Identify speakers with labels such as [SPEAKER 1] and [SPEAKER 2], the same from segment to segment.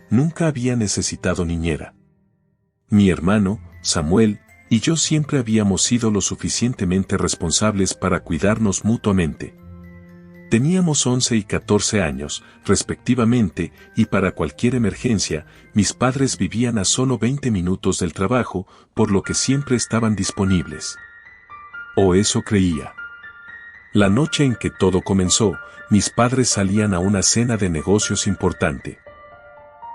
[SPEAKER 1] Nunca había necesitado niñera. Mi hermano, Samuel, y yo siempre habíamos sido lo suficientemente responsables para cuidarnos mutuamente. Teníamos 11 y 14 años, respectivamente, y para cualquier emergencia, mis padres vivían a solo 20 minutos del trabajo, por lo que siempre estaban disponibles. O eso creía. La noche en que todo comenzó, mis padres salían a una cena de negocios importante.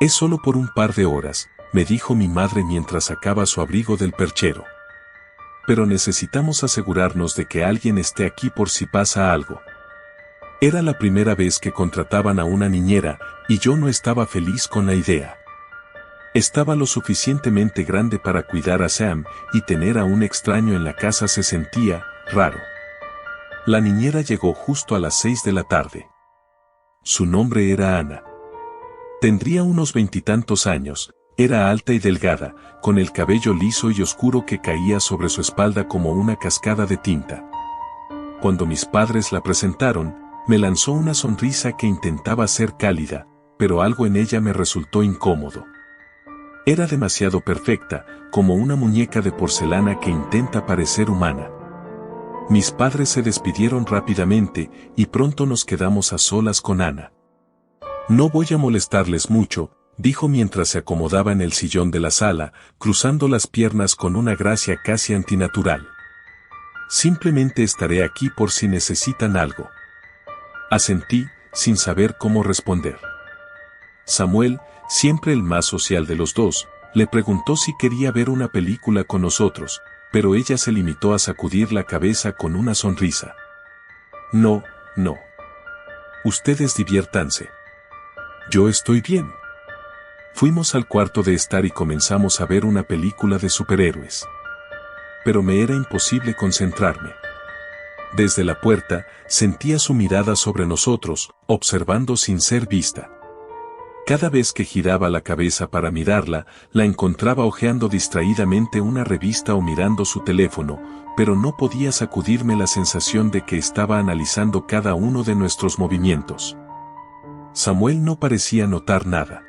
[SPEAKER 1] Es solo por un par de horas, me dijo mi madre mientras sacaba su abrigo del perchero. Pero necesitamos asegurarnos de que alguien esté aquí por si pasa algo. Era la primera vez que contrataban a una niñera, y yo no estaba feliz con la idea. Estaba lo suficientemente grande para cuidar a Sam, y tener a un extraño en la casa se sentía raro. La niñera llegó justo a las 6 de la tarde. Su nombre era Ana. Tendría unos 20 y tantos años, era alta y delgada, con el cabello liso y oscuro que caía sobre su espalda como una cascada de tinta. Cuando mis padres la presentaron, me lanzó una sonrisa que intentaba ser cálida, pero algo en ella me resultó incómodo. Era demasiado perfecta, como una muñeca de porcelana que intenta parecer humana. Mis padres se despidieron rápidamente y pronto nos quedamos a solas con Ana. No voy a molestarles mucho, dijo mientras se acomodaba en el sillón de la sala, cruzando las piernas con una gracia casi antinatural. Simplemente estaré aquí por si necesitan algo. Asentí, sin saber cómo responder. Samuel, siempre el más social de los dos, le preguntó si quería ver una película con nosotros, pero ella se limitó a sacudir la cabeza con una sonrisa. No, no. Ustedes diviértanse. Yo estoy bien. Fuimos al cuarto de estar y comenzamos a ver una película de superhéroes. Pero me era imposible concentrarme. Desde la puerta, sentía su mirada sobre nosotros, observando sin ser vista. Cada vez que giraba la cabeza para mirarla, la encontraba hojeando distraídamente una revista o mirando su teléfono, pero no podía sacudirme la sensación de que estaba analizando cada uno de nuestros movimientos. Samuel no parecía notar nada.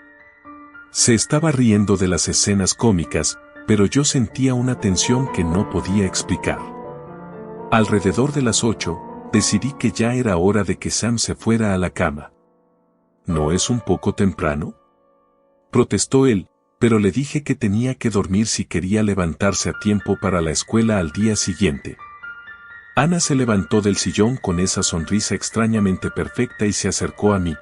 [SPEAKER 1] Se estaba riendo de las escenas cómicas, pero yo sentía una tensión que no podía explicar. Alrededor de las 8, decidí que ya era hora de que Sam se fuera a la cama. ¿No es un poco temprano?, protestó él, pero le dije que tenía que dormir si quería levantarse a tiempo para la escuela al día siguiente. Ana se levantó del sillón con esa sonrisa extrañamente perfecta y se acercó a mí.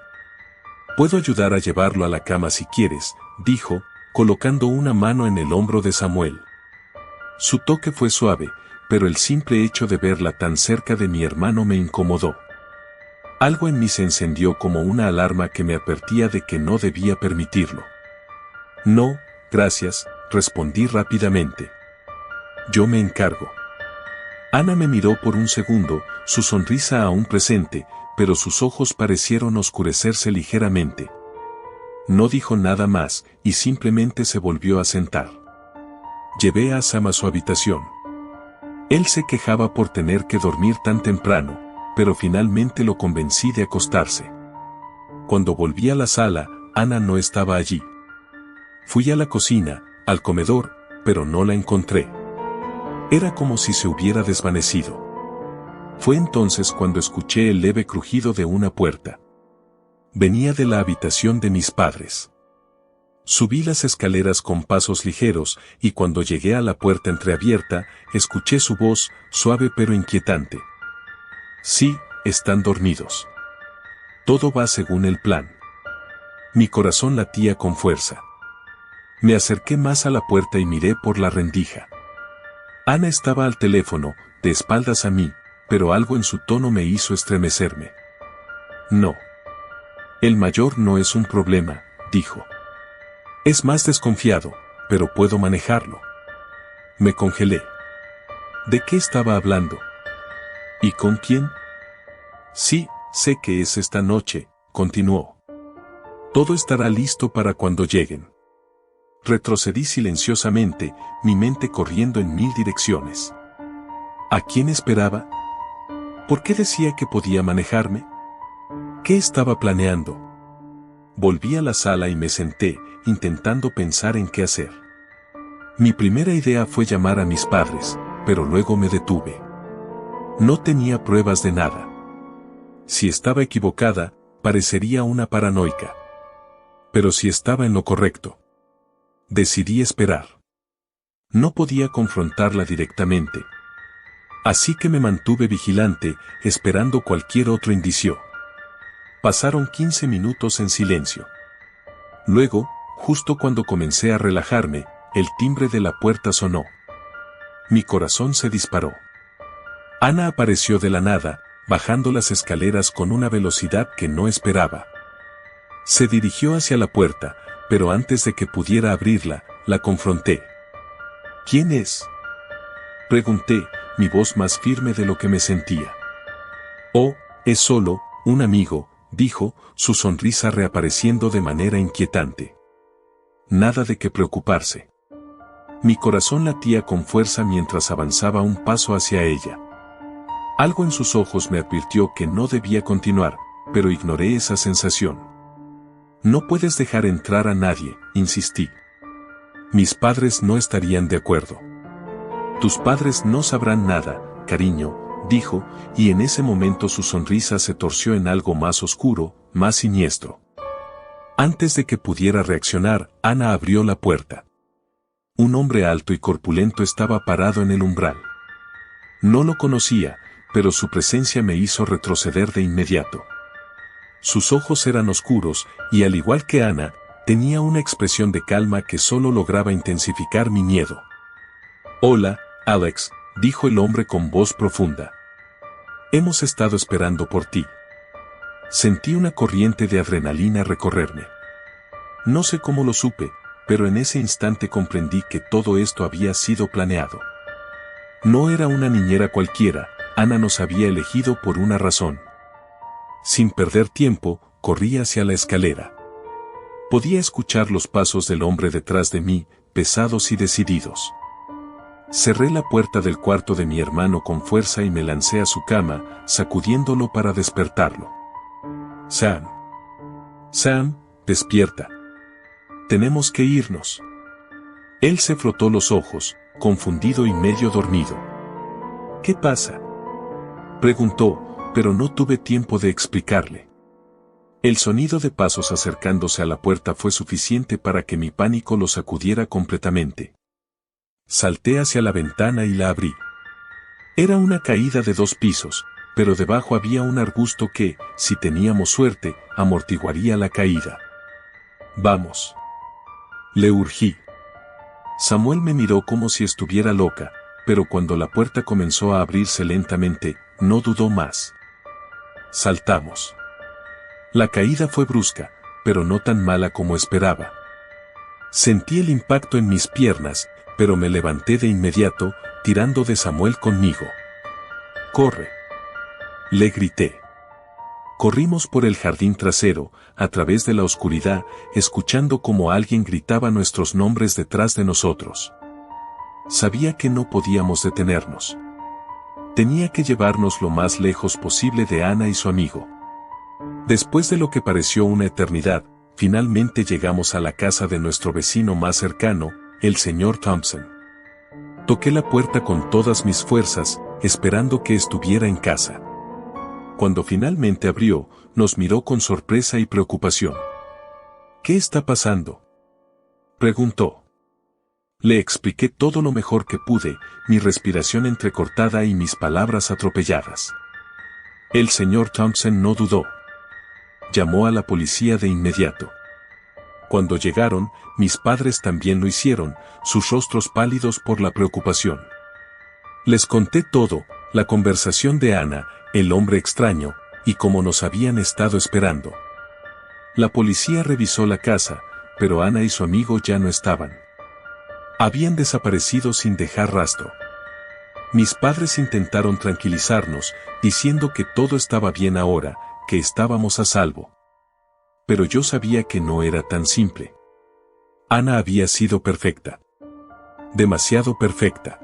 [SPEAKER 1] «Puedo ayudar a llevarlo a la cama si quieres», dijo, colocando una mano en el hombro de Samuel. Su toque fue suave, pero el simple hecho de verla tan cerca de mi hermano me incomodó. Algo en mí se encendió como una alarma que me advertía de que no debía permitirlo. «No, gracias», respondí rápidamente. «Yo me encargo». Ana me miró por un segundo, su sonrisa aún presente, pero sus ojos parecieron oscurecerse ligeramente. No dijo nada más, y simplemente se volvió a sentar. Llevé a Sam a su habitación. Él se quejaba por tener que dormir tan temprano, pero finalmente lo convencí de acostarse. Cuando volví a la sala, Ana no estaba allí. Fui a la cocina, al comedor, pero no la encontré. Era como si se hubiera desvanecido. Fue entonces cuando escuché el leve crujido de una puerta. Venía de la habitación de mis padres. Subí las escaleras con pasos ligeros, y cuando llegué a la puerta entreabierta, escuché su voz, suave pero inquietante. «Sí, están dormidos. Todo va según el plan». Mi corazón latía con fuerza. Me acerqué más a la puerta y miré por la rendija. Ana estaba al teléfono, de espaldas a mí, pero algo en su tono me hizo estremecerme. «No. El mayor no es un problema», dijo. «Es más desconfiado, pero puedo manejarlo». Me congelé. ¿De qué estaba hablando? ¿Y con quién? «Sí, sé que es esta noche», continuó. «Todo estará listo para cuando lleguen». Retrocedí silenciosamente, mi mente corriendo en 1000 direcciones. ¿A quién esperaba? ¿Por qué decía que podía manejarme? ¿Qué estaba planeando? Volví a la sala y me senté, intentando pensar en qué hacer. Mi primera idea fue llamar a mis padres, pero luego me detuve. No tenía pruebas de nada. Si estaba equivocada, parecería una paranoica. Pero si estaba en lo correcto. Decidí esperar. No podía confrontarla directamente. Así que me mantuve vigilante, esperando cualquier otro indicio. Pasaron 15 minutos en silencio. Luego, justo cuando comencé a relajarme, el timbre de la puerta sonó. Mi corazón se disparó. Ana apareció de la nada, bajando las escaleras con una velocidad que no esperaba. Se dirigió hacia la puerta, pero antes de que pudiera abrirla, la confronté. ¿Quién es?, pregunté, mi voz más firme de lo que me sentía. Oh, es solo un amigo, dijo, su sonrisa reapareciendo de manera inquietante. Nada de qué preocuparse. Mi corazón latía con fuerza mientras avanzaba un paso hacia ella. Algo en sus ojos me advirtió que no debía continuar, pero ignoré esa sensación. No puedes dejar entrar a nadie, insistí. Mis padres no estarían de acuerdo. Tus padres no sabrán nada, cariño, dijo, y en ese momento su sonrisa se torció en algo más oscuro, más siniestro. Antes de que pudiera reaccionar, Ana abrió la puerta. Un hombre alto y corpulento estaba parado en el umbral. No lo conocía, pero su presencia me hizo retroceder de inmediato. Sus ojos eran oscuros, y al igual que Ana, tenía una expresión de calma que solo lograba intensificar mi miedo. Hola, Alex, dijo el hombre con voz profunda. Hemos estado esperando por ti. Sentí una corriente de adrenalina recorrerme. No sé cómo lo supe, pero en ese instante comprendí que todo esto había sido planeado. No era una niñera cualquiera, Ana nos había elegido por una razón. Sin perder tiempo, corrí hacia la escalera. Podía escuchar los pasos del hombre detrás de mí, pesados y decididos. Cerré la puerta del cuarto de mi hermano con fuerza y me lancé a su cama, sacudiéndolo para despertarlo. Sam. Sam, despierta. Tenemos que irnos. Él se frotó los ojos, confundido y medio dormido. ¿Qué pasa?, preguntó, pero no tuve tiempo de explicarle. El sonido de pasos acercándose a la puerta fue suficiente para que mi pánico lo sacudiera completamente. Salté hacia la ventana y la abrí. Era una caída de 2 pisos, pero debajo había un arbusto que, si teníamos suerte, amortiguaría la caída. Vamos. Le urgí. Samuel me miró como si estuviera loca, pero cuando la puerta comenzó a abrirse lentamente, no dudó más. Saltamos. La caída fue brusca, pero no tan mala como esperaba. Sentí el impacto en mis piernas, pero me levanté de inmediato, tirando de Samuel conmigo. ¡Corre!, le grité. Corrimos por el jardín trasero, a través de la oscuridad, escuchando como alguien gritaba nuestros nombres detrás de nosotros. Sabía que no podíamos detenernos. Tenía que llevarnos lo más lejos posible de Ana y su amigo. Después de lo que pareció una eternidad, finalmente llegamos a la casa de nuestro vecino más cercano, el señor Thompson. Toqué la puerta con todas mis fuerzas, esperando que estuviera en casa. Cuando finalmente abrió, nos miró con sorpresa y preocupación. ¿Qué está pasando?, preguntó. Le expliqué todo lo mejor que pude, mi respiración entrecortada y mis palabras atropelladas. El señor Thompson no dudó. Llamó a la policía de inmediato. Cuando llegaron, mis padres también lo hicieron, sus rostros pálidos por la preocupación. Les conté todo, la conversación de Ana, el hombre extraño, y cómo nos habían estado esperando. La policía revisó la casa, pero Ana y su amigo ya no estaban. Habían desaparecido sin dejar rastro. Mis padres intentaron tranquilizarnos, diciendo que todo estaba bien ahora, que estábamos a salvo. Pero yo sabía que no era tan simple. Ana había sido perfecta. Demasiado perfecta.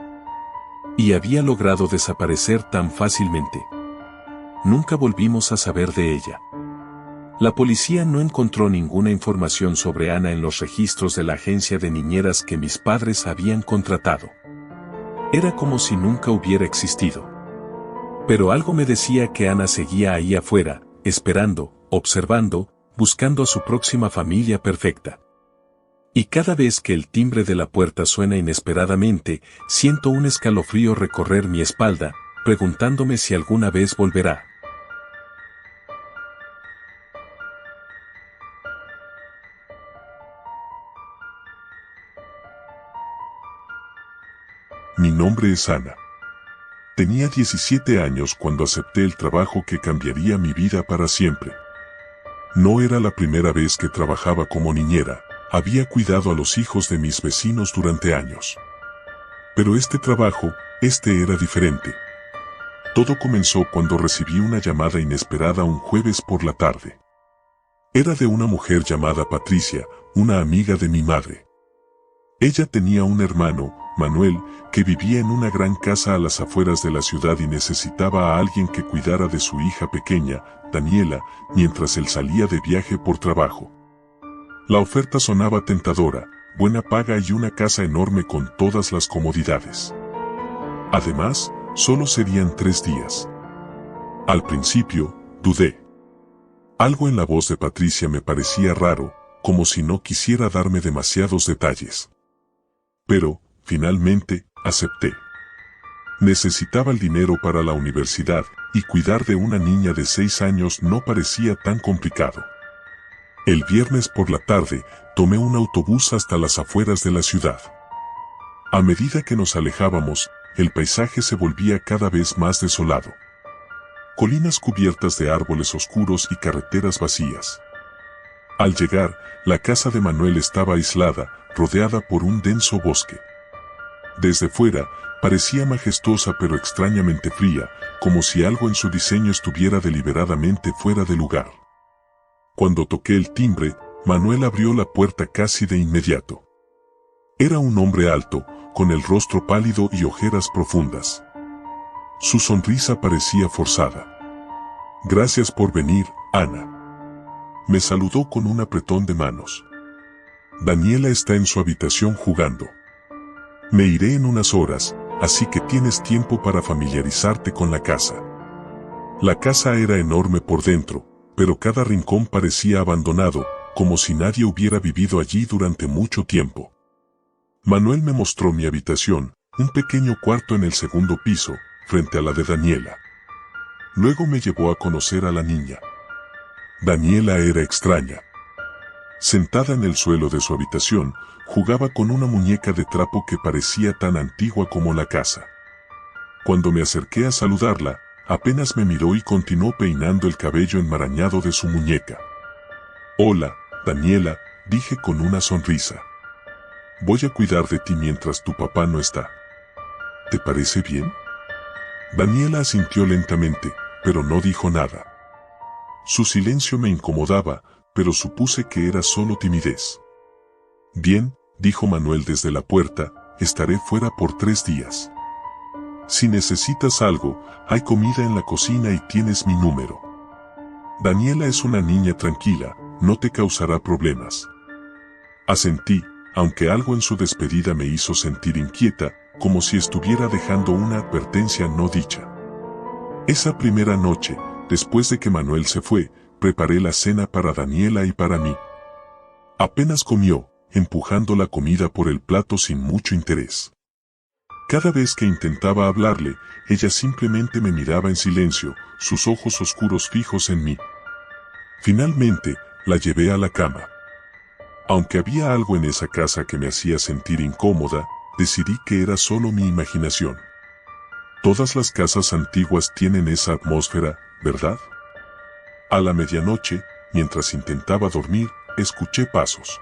[SPEAKER 1] Y había logrado desaparecer tan fácilmente. Nunca volvimos a saber de ella. La policía no encontró ninguna información sobre Ana en los registros de la agencia de niñeras que mis padres habían contratado. Era como si nunca hubiera existido. Pero algo me decía que Ana seguía ahí afuera, esperando, observando, buscando a su próxima familia perfecta. Y cada vez que el timbre de la puerta suena inesperadamente, siento un escalofrío recorrer mi espalda, preguntándome si alguna vez volverá.
[SPEAKER 2] Mi nombre es Ana. Tenía 17 años cuando acepté el trabajo que cambiaría mi vida para siempre. No era la primera vez que trabajaba como niñera, había cuidado a los hijos de mis vecinos durante años. Pero este trabajo, era diferente. Todo comenzó cuando recibí una llamada inesperada un jueves por la tarde. Era de una mujer llamada Patricia, una amiga de mi madre. Ella tenía un hermano, Manuel, que vivía en una gran casa a las afueras de la ciudad y necesitaba a alguien que cuidara de su hija pequeña, Daniela, mientras él salía de viaje por trabajo. La oferta sonaba tentadora, buena paga y una casa enorme con todas las comodidades. Además, solo serían 3 días. Al principio, dudé. Algo en la voz de Patricia me parecía raro, como si no quisiera darme demasiados detalles. Pero, finalmente, acepté. Necesitaba el dinero para la universidad, y cuidar de una niña de 6 años no parecía tan complicado. El viernes por la tarde, tomé un autobús hasta las afueras de la ciudad. A medida que nos alejábamos, el paisaje se volvía cada vez más desolado. Colinas cubiertas de árboles oscuros y carreteras vacías. Al llegar, la casa de Manuel estaba aislada, rodeada por un denso bosque. Desde fuera, parecía majestuosa pero extrañamente fría, como si algo en su diseño estuviera deliberadamente fuera de lugar. Cuando toqué el timbre, Manuel abrió la puerta casi de inmediato. Era un hombre alto, con el rostro pálido y ojeras profundas. Su sonrisa parecía forzada. «Gracias por venir, Ana». Me saludó con un apretón de manos. «Daniela está en su habitación jugando. Me iré en unas horas, así que tienes tiempo para familiarizarte con la casa». La casa era enorme por dentro, pero cada rincón parecía abandonado, como si nadie hubiera vivido allí durante mucho tiempo. Manuel me mostró mi habitación, un pequeño cuarto en el segundo piso, frente a la de Daniela. Luego me llevó a conocer a la niña. Daniela era extraña. Sentada en el suelo de su habitación, jugaba con una muñeca de trapo que parecía tan antigua como la casa. Cuando me acerqué a saludarla, apenas me miró y continuó peinando el cabello enmarañado de su muñeca. «Hola, Daniela», dije con una sonrisa. «Voy a cuidar de ti mientras tu papá no está. ¿Te parece bien?». Daniela asintió lentamente, pero no dijo nada. Su silencio me incomodaba, pero supuse que era solo timidez. «Bien», dijo Manuel desde la puerta, «estaré fuera por 3 días. Si necesitas algo, hay comida en la cocina y tienes mi número». Daniela es una niña tranquila, no te causará problemas. Asentí, aunque algo en su despedida me hizo sentir inquieta, como si estuviera dejando una advertencia no dicha. Esa primera noche, después de que Manuel se fue, preparé la cena para Daniela y para mí. Apenas comió, empujando la comida por el plato sin mucho interés. Cada vez que intentaba hablarle, ella simplemente me miraba en silencio, sus ojos oscuros fijos en mí. Finalmente, la llevé a la cama. Aunque había algo en esa casa que me hacía sentir incómoda, decidí que era solo mi imaginación. Todas las casas antiguas tienen esa atmósfera, ¿verdad? A la medianoche, mientras intentaba dormir, escuché pasos.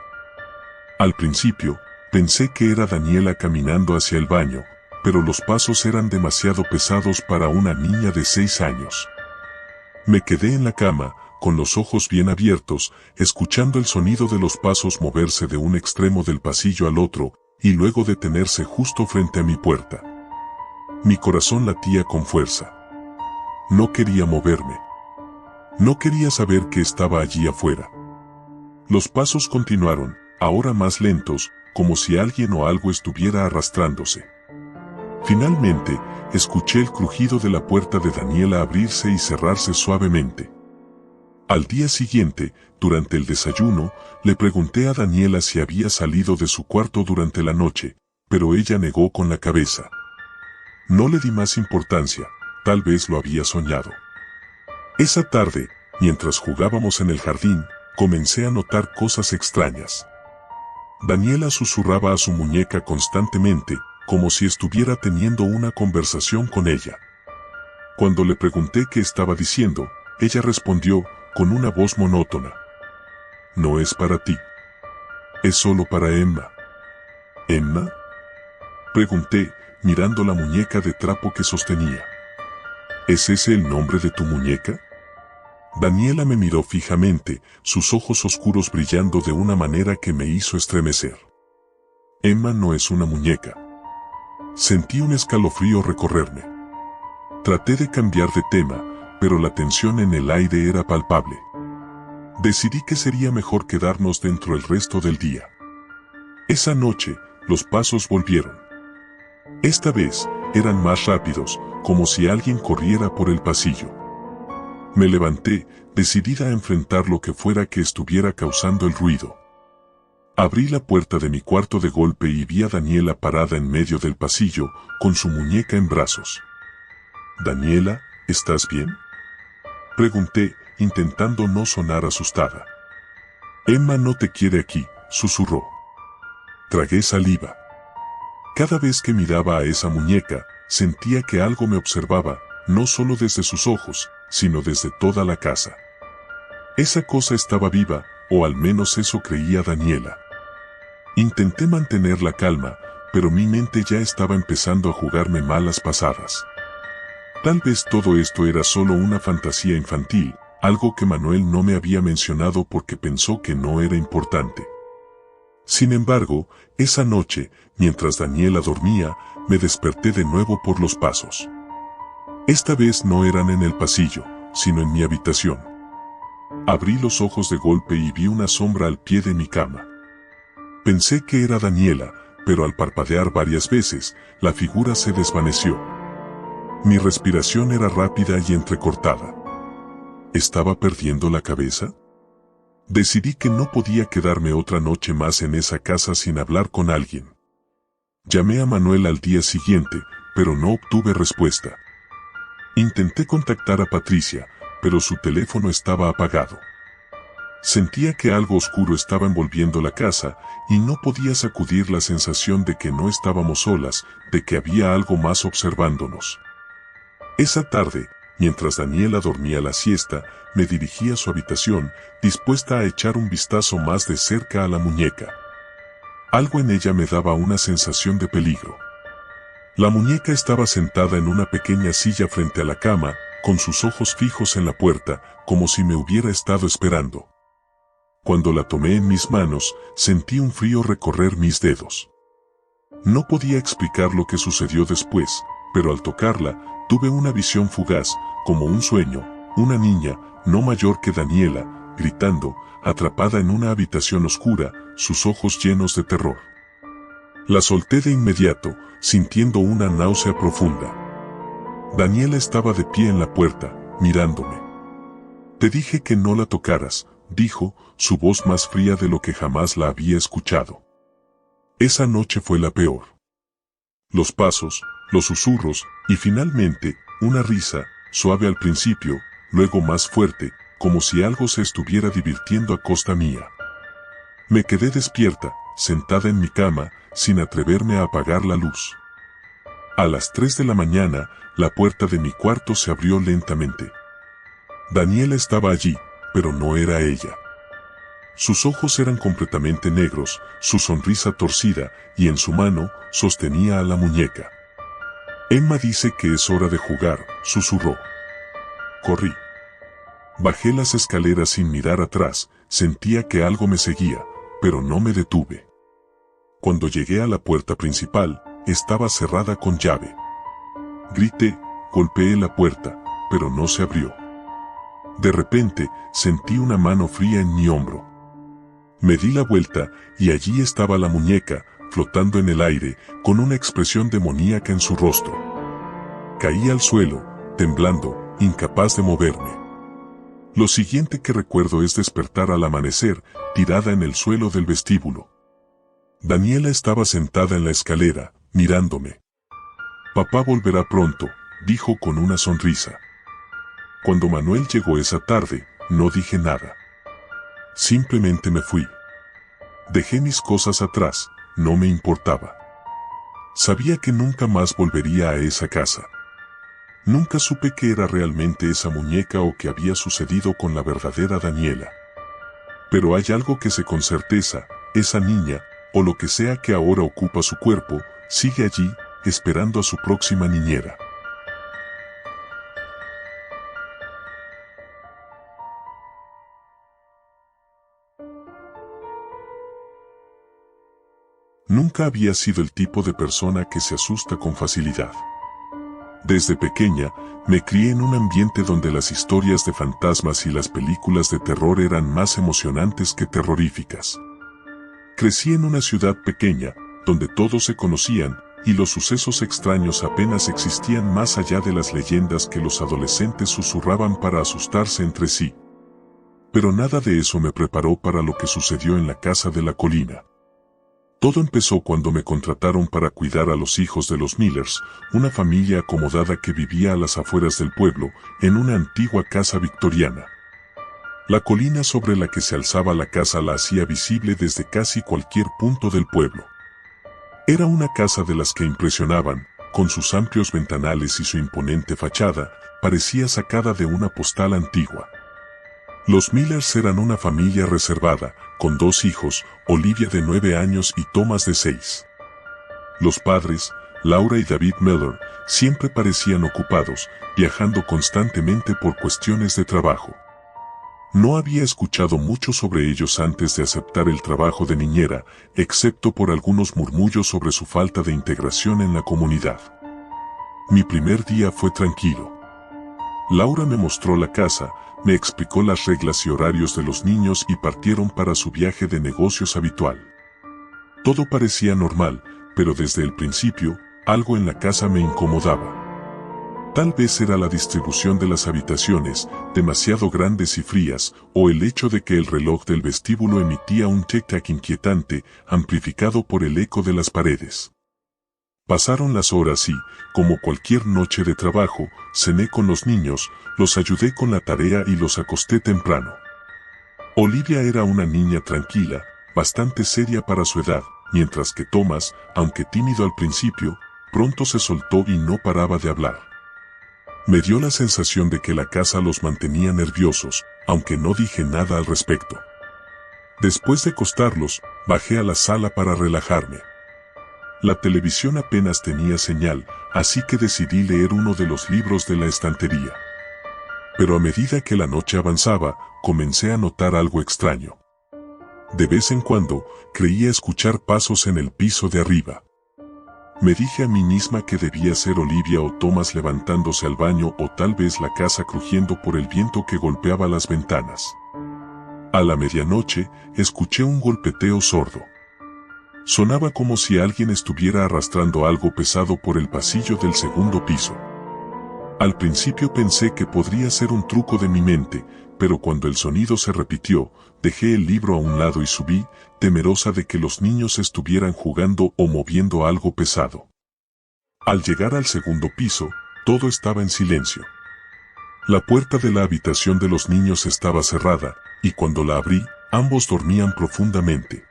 [SPEAKER 2] Al principio, pensé que era Daniela caminando hacia el baño, pero los pasos eran demasiado pesados para una niña de 6 años. Me quedé en la cama, con los ojos bien abiertos, escuchando el sonido de los pasos moverse de un extremo del pasillo al otro, y luego detenerse justo frente a mi puerta. Mi corazón latía con fuerza. No quería moverme. No quería saber qué estaba allí afuera. Los pasos continuaron, ahora más lentos, como si alguien o algo estuviera arrastrándose. Finalmente, escuché el crujido de la puerta de Daniela abrirse y cerrarse suavemente. Al día siguiente, durante el desayuno, le pregunté a Daniela si había salido de su cuarto durante la noche, pero ella negó con la cabeza. No le di más importancia, tal vez lo había soñado. Esa tarde, mientras jugábamos en el jardín, comencé a notar cosas extrañas. Daniela susurraba a su muñeca constantemente, como si estuviera teniendo una conversación con ella. Cuando le pregunté qué estaba diciendo, ella respondió, con una voz monótona. No es para ti. Es solo para Emma. ¿Emma? Pregunté, mirando la muñeca de trapo que sostenía. ¿Es ese el nombre de tu muñeca? Daniela me miró fijamente, sus ojos oscuros brillando de una manera que me hizo estremecer. Emma no es una muñeca. Sentí un escalofrío recorrerme. Traté de cambiar de tema, pero la tensión en el aire era palpable. Decidí que sería mejor quedarnos dentro el resto del día. Esa noche, los pasos volvieron. Esta vez, eran más rápidos, como si alguien corriera por el pasillo. Me levanté, decidida a enfrentar lo que fuera que estuviera causando el ruido. Abrí la puerta de mi cuarto de golpe y vi a Daniela parada en medio del pasillo, con su muñeca en brazos. «Daniela, ¿estás bien?», pregunté, intentando no sonar asustada. «Emma no te quiere aquí», susurró. Tragué saliva. Cada vez que miraba a esa muñeca, sentía que algo me observaba, no solo desde sus ojos, sino desde toda la casa. Esa cosa estaba viva, o al menos eso creía Daniela. Intenté mantener la calma, pero mi mente ya estaba empezando a jugarme malas pasadas. Tal vez todo esto era solo una fantasía infantil, algo que Manuel no me había mencionado porque pensó que no era importante. Sin embargo, esa noche, mientras Daniela dormía, me desperté de nuevo por los pasos. Esta vez no eran en el pasillo, sino en mi habitación. Abrí los ojos de golpe y vi una sombra al pie de mi cama. Pensé que era Daniela, pero al parpadear varias veces, la figura se desvaneció. Mi respiración era rápida y entrecortada. ¿Estaba perdiendo la cabeza? Decidí que no podía quedarme otra noche más en esa casa sin hablar con alguien. Llamé a Manuel al día siguiente, pero no obtuve respuesta. Intenté contactar a Patricia, pero su teléfono estaba apagado. Sentía que algo oscuro estaba envolviendo la casa, y no podía sacudir la sensación de que no estábamos solas, de que había algo más observándonos. Esa tarde, mientras Daniela dormía la siesta, me dirigí a su habitación, dispuesta a echar un vistazo más de cerca a la muñeca. Algo en ella me daba una sensación de peligro. La muñeca estaba sentada en una pequeña silla frente a la cama, con sus ojos fijos en la puerta, como si me hubiera estado esperando. Cuando la tomé en mis manos, sentí un frío recorrer mis dedos. No podía explicar lo que sucedió después, pero al tocarla, tuve una visión fugaz, como un sueño, una niña, no mayor que Daniela, gritando, atrapada en una habitación oscura, sus ojos llenos de terror. La solté de inmediato, sintiendo una náusea profunda. Daniela estaba de pie en la puerta, mirándome. «Te dije que no la tocaras», dijo, su voz más fría de lo que jamás la había escuchado. Esa noche fue la peor. Los pasos, los susurros, y finalmente, una risa, suave al principio, luego más fuerte, como si algo se estuviera divirtiendo a costa mía. Me quedé despierta, sentada en mi cama, sin atreverme a apagar la luz. A las 3 de la mañana, la puerta de mi cuarto se abrió lentamente. Daniela estaba allí, pero no era ella. Sus ojos eran completamente negros, su sonrisa torcida, y en su mano, sostenía a la muñeca. «Emma dice que es hora de jugar», susurró. Corrí. Bajé las escaleras sin mirar atrás, sentía que algo me seguía, pero no me detuve. Cuando llegué a la puerta principal, estaba cerrada con llave. Grité, golpeé la puerta, pero no se abrió. De repente, sentí una mano fría en mi hombro. Me di la vuelta, y allí estaba la muñeca, flotando en el aire, con una expresión demoníaca en su rostro. Caí al suelo, temblando, incapaz de moverme. Lo siguiente que recuerdo es despertar al amanecer, tirada en el suelo del vestíbulo. Daniela estaba sentada en la escalera, mirándome. «Papá volverá pronto», dijo con una sonrisa. Cuando Manuel llegó esa tarde, no dije nada. Simplemente me fui. Dejé mis cosas atrás, no me importaba. Sabía que nunca más volvería a esa casa. Nunca supe qué era realmente esa muñeca o qué había sucedido con la verdadera Daniela. Pero hay algo que sé con certeza, esa niña, o lo que sea que ahora ocupa su cuerpo, sigue allí, esperando a su próxima niñera. Nunca había sido el tipo de persona que se asusta con facilidad. Desde pequeña, me crié en un ambiente donde las historias de fantasmas y las películas de terror eran más emocionantes que terroríficas. Crecí en una ciudad pequeña, donde todos se conocían, y los sucesos extraños apenas existían más allá de las leyendas que los adolescentes susurraban para asustarse entre sí. Pero nada de eso me preparó para lo que sucedió en la casa de la colina. Todo empezó cuando me contrataron para cuidar a los hijos de los Millers, una familia acomodada que vivía a las afueras del pueblo, en una antigua casa victoriana. La colina sobre la que se alzaba la casa la hacía visible desde casi cualquier punto del pueblo. Era una casa de las que impresionaban, con sus amplios ventanales y su imponente fachada, parecía sacada de una postal antigua. Los Millers eran una familia reservada, con 2 hijos, Olivia de 9 años y Thomas de 6. Los padres, Laura y David Miller, siempre parecían ocupados, viajando constantemente por cuestiones de trabajo. No había escuchado mucho sobre ellos antes de aceptar el trabajo de niñera, excepto por algunos murmullos sobre su falta de integración en la comunidad. Mi primer día fue tranquilo. Laura me mostró la casa, me explicó las reglas y horarios de los niños y partieron para su viaje de negocios habitual. Todo parecía normal, pero desde el principio, algo en la casa me incomodaba. Tal vez era la distribución de las habitaciones, demasiado grandes y frías, o el hecho de que el reloj del vestíbulo emitía un tic-tac inquietante, amplificado por el eco de las paredes. Pasaron las horas y, como cualquier noche de trabajo, cené con los niños, los ayudé con la tarea y los acosté temprano. Olivia era una niña tranquila, bastante seria para su edad, mientras que Thomas, aunque tímido al principio, pronto se soltó y no paraba de hablar. Me dio la sensación de que la casa los mantenía nerviosos, aunque no dije nada al respecto. Después de acostarlos, bajé a la sala para relajarme. La televisión apenas tenía señal, así que decidí leer uno de los libros de la estantería. Pero a medida que la noche avanzaba, comencé a notar algo extraño. De vez en cuando, creía escuchar pasos en el piso de arriba. Me dije a mí misma que debía ser Olivia o Thomas levantándose al baño o tal vez la casa crujiendo por el viento que golpeaba las ventanas. A la medianoche, escuché un golpeteo sordo. Sonaba como si alguien estuviera arrastrando algo pesado por el pasillo del segundo piso. Al principio pensé que podría ser un truco de mi mente, pero cuando el sonido se repitió, dejé el libro a un lado y subí, temerosa de que los niños estuvieran jugando o moviendo algo pesado. Al llegar al segundo piso, todo estaba en silencio. La puerta de la habitación de los niños estaba cerrada, y cuando la abrí, ambos dormían profundamente.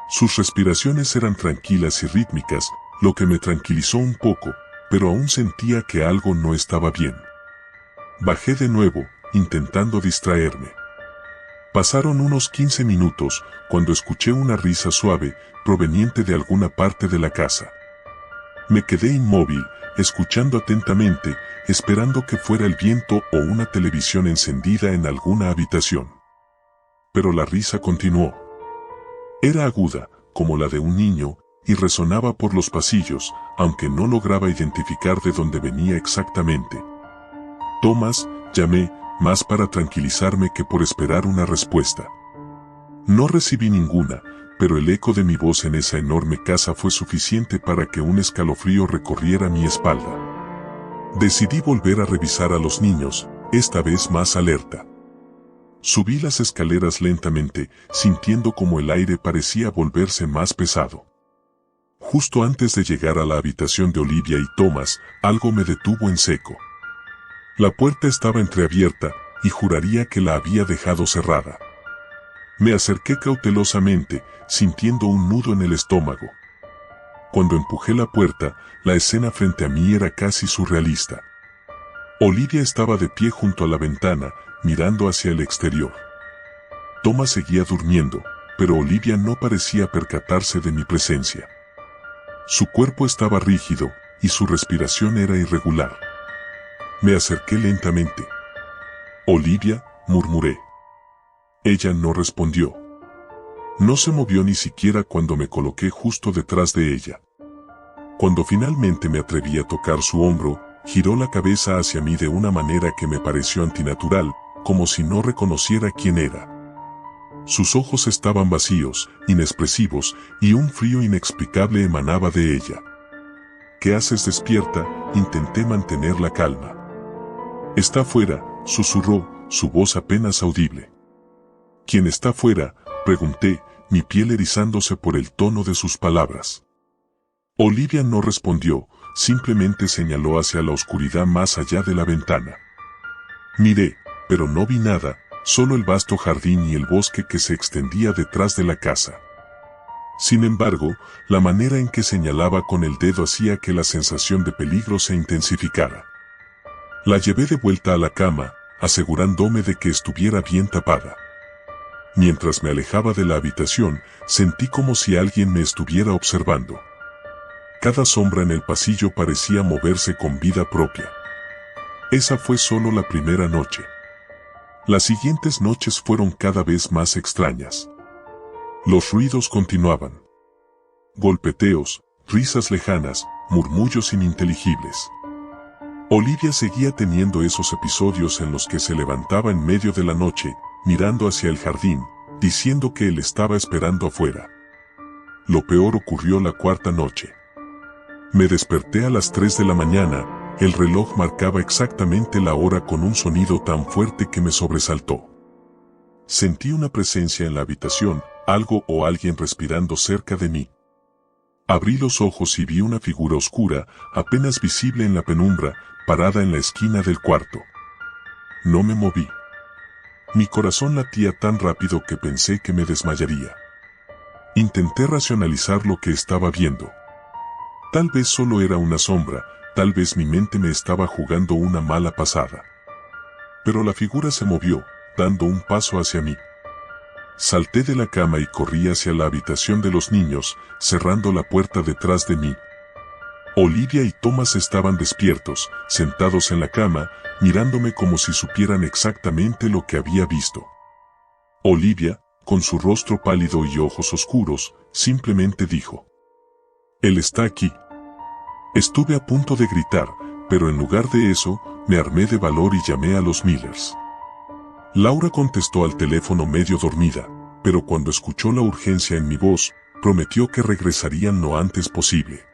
[SPEAKER 2] Sus respiraciones eran tranquilas y rítmicas, lo que me tranquilizó un poco, pero aún sentía que algo no estaba bien. Bajé de nuevo, intentando distraerme. Pasaron unos 15 minutos, cuando escuché una risa suave, proveniente de alguna parte de la casa. Me quedé inmóvil, escuchando atentamente, esperando que fuera el viento o una televisión encendida en alguna habitación. Pero la risa continuó. Era aguda, como la de un niño, y resonaba por los pasillos, aunque no lograba identificar de dónde venía exactamente. «Thomas», llamé, más para tranquilizarme que por esperar una respuesta. No recibí ninguna, pero el eco de mi voz en esa enorme casa fue suficiente para que un escalofrío recorriera mi espalda. Decidí volver a revisar a los niños, esta vez más alerta. Subí las escaleras lentamente, sintiendo como el aire parecía volverse más pesado. Justo antes de llegar a la habitación de Olivia y Thomas, algo me detuvo en seco. La puerta estaba entreabierta, y juraría que la había dejado cerrada. Me acerqué cautelosamente, sintiendo un nudo en el estómago. Cuando empujé la puerta, la escena frente a mí era casi surrealista. Olivia estaba de pie junto a la ventana, mirando hacia el exterior. Thomas seguía durmiendo, pero Olivia no parecía percatarse de mi presencia. Su cuerpo estaba rígido, y su respiración era irregular. Me acerqué lentamente. «Olivia», murmuré. Ella no respondió. No se movió ni siquiera cuando me coloqué justo detrás de ella. Cuando finalmente me atreví a tocar su hombro, giró la cabeza hacia mí de una manera que me pareció antinatural, como si no reconociera quién era. Sus ojos estaban vacíos, inexpresivos, y un frío inexplicable emanaba de ella. «¿Qué haces despierta?», intenté mantener la calma. «Está afuera», susurró, su voz apenas audible. «¿Quién está afuera?», pregunté, mi piel erizándose por el tono de sus palabras. Olivia no respondió, simplemente señaló hacia la oscuridad más allá de la ventana. Miré, pero no vi nada, solo el vasto jardín y el bosque que se extendía detrás de la casa. Sin embargo, la manera en que señalaba con el dedo hacía que la sensación de peligro se intensificara. La llevé de vuelta a la cama, asegurándome de que estuviera bien tapada. Mientras me alejaba de la habitación, sentí como si alguien me estuviera observando. Cada sombra en el pasillo parecía moverse con vida propia. Esa fue solo la primera noche. Las siguientes noches fueron cada vez más extrañas. Los ruidos continuaban. Golpeteos, risas lejanas, murmullos ininteligibles. Olivia seguía teniendo esos episodios en los que se levantaba en medio de la noche, mirando hacia el jardín, diciendo que él estaba esperando afuera. Lo peor ocurrió la cuarta noche. Me desperté a las 3 de la mañana, el reloj marcaba exactamente la hora con un sonido tan fuerte que me sobresaltó. Sentí una presencia en la habitación, algo o alguien respirando cerca de mí. Abrí los ojos y vi una figura oscura, apenas visible en la penumbra, parada en la esquina del cuarto. No me moví. Mi corazón latía tan rápido que pensé que me desmayaría. Intenté racionalizar lo que estaba viendo. Tal vez solo era una sombra, tal vez mi mente me estaba jugando una mala pasada. Pero la figura se movió, dando un paso hacia mí. Salté de la cama y corrí hacia la habitación de los niños, cerrando la puerta detrás de mí. Olivia y Thomas estaban despiertos, sentados en la cama, mirándome como si supieran exactamente lo que había visto. Olivia, con su rostro pálido y ojos oscuros, simplemente dijo: «Él está aquí». Estuve a punto de gritar, pero en lugar de eso, me armé de valor y llamé a los Millers. Laura contestó al teléfono medio dormida, pero cuando escuchó la urgencia en mi voz, prometió que regresarían lo antes posible.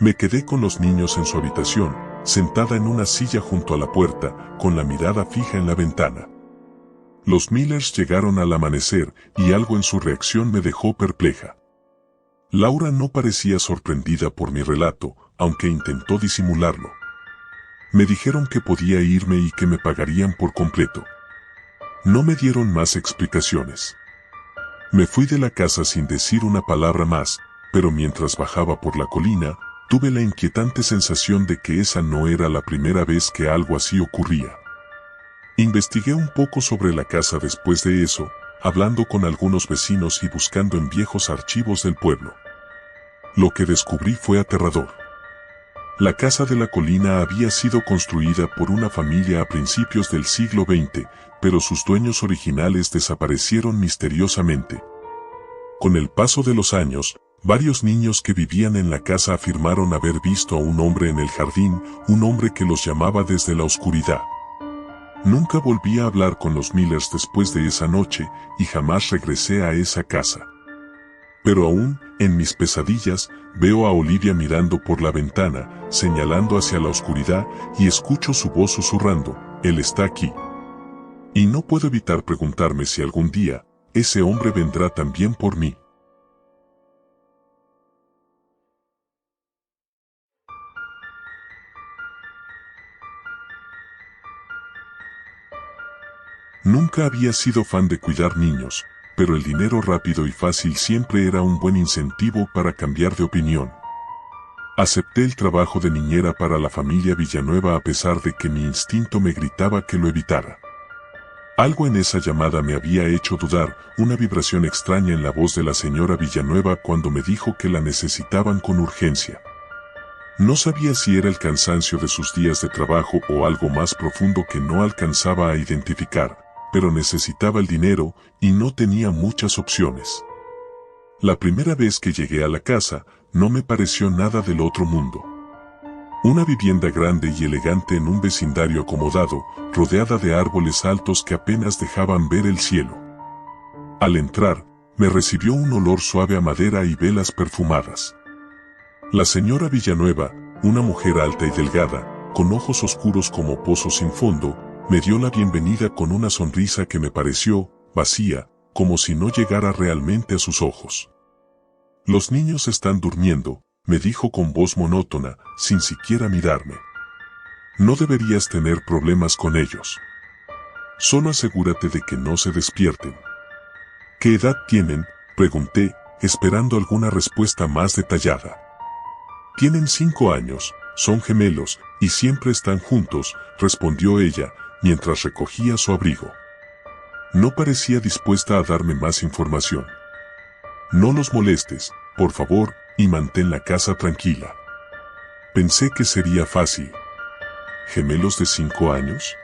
[SPEAKER 2] Me quedé con los niños en su habitación, sentada en una silla junto a la puerta, con la mirada fija en la ventana. Los Millers llegaron al amanecer, y algo en su reacción me dejó perpleja. Laura no parecía sorprendida por mi relato, aunque intentó disimularlo. Me dijeron que podía irme y que me pagarían por completo. No me dieron más explicaciones. Me fui de la casa sin decir una palabra más, pero mientras bajaba por la colina, tuve la inquietante sensación de que esa no era la primera vez que algo así ocurría. Investigué un poco sobre la casa después de eso, hablando con algunos vecinos y buscando en viejos archivos del pueblo. Lo que descubrí fue aterrador. La casa de la colina había sido construida por una familia a principios del siglo XX, pero sus dueños originales desaparecieron misteriosamente. Con el paso de los años, varios niños que vivían en la casa afirmaron haber visto a un hombre en el jardín, un hombre que los llamaba desde la oscuridad. Nunca volví a hablar con los Millers después de esa noche y jamás regresé a esa casa. Pero aún, en mis pesadillas, veo a Olivia mirando por la ventana, señalando hacia la oscuridad y escucho su voz susurrando, «Él está aquí». Y no puedo evitar preguntarme si algún día, ese hombre vendrá también por mí. Nunca había sido fan de cuidar niños, pero el dinero rápido y fácil siempre era un buen incentivo para cambiar de opinión. Acepté el trabajo de niñera para la familia Villanueva a pesar de que mi instinto me gritaba que lo evitara. Algo en esa llamada me había hecho dudar, una vibración extraña en la voz de la señora Villanueva cuando me dijo que la necesitaban con urgencia. No sabía si era el cansancio de sus días de trabajo o algo más profundo que no alcanzaba a identificar, pero necesitaba el dinero y no tenía muchas opciones. La primera vez que llegué a la casa, no me pareció nada del otro mundo. Una vivienda grande y elegante en un vecindario acomodado, rodeada de árboles altos que apenas dejaban ver el cielo. Al entrar, me recibió un olor suave a madera y velas perfumadas. La señora Villanueva, una mujer alta y delgada, con ojos oscuros como pozos sin fondo, me dio la bienvenida con una sonrisa que me pareció vacía, como si no llegara realmente a sus ojos. «Los niños están durmiendo», me dijo con voz monótona, sin siquiera mirarme. «No deberías tener problemas con ellos. Solo asegúrate de que no se despierten». «¿Qué edad tienen?», pregunté, esperando alguna respuesta más detallada. «Tienen 5 años, son gemelos, y siempre están juntos», respondió ella, mientras recogía su abrigo. No parecía dispuesta a darme más información. «No los molestes, por favor, y mantén la casa tranquila». Pensé que sería fácil. ¿Gemelos de 5 años?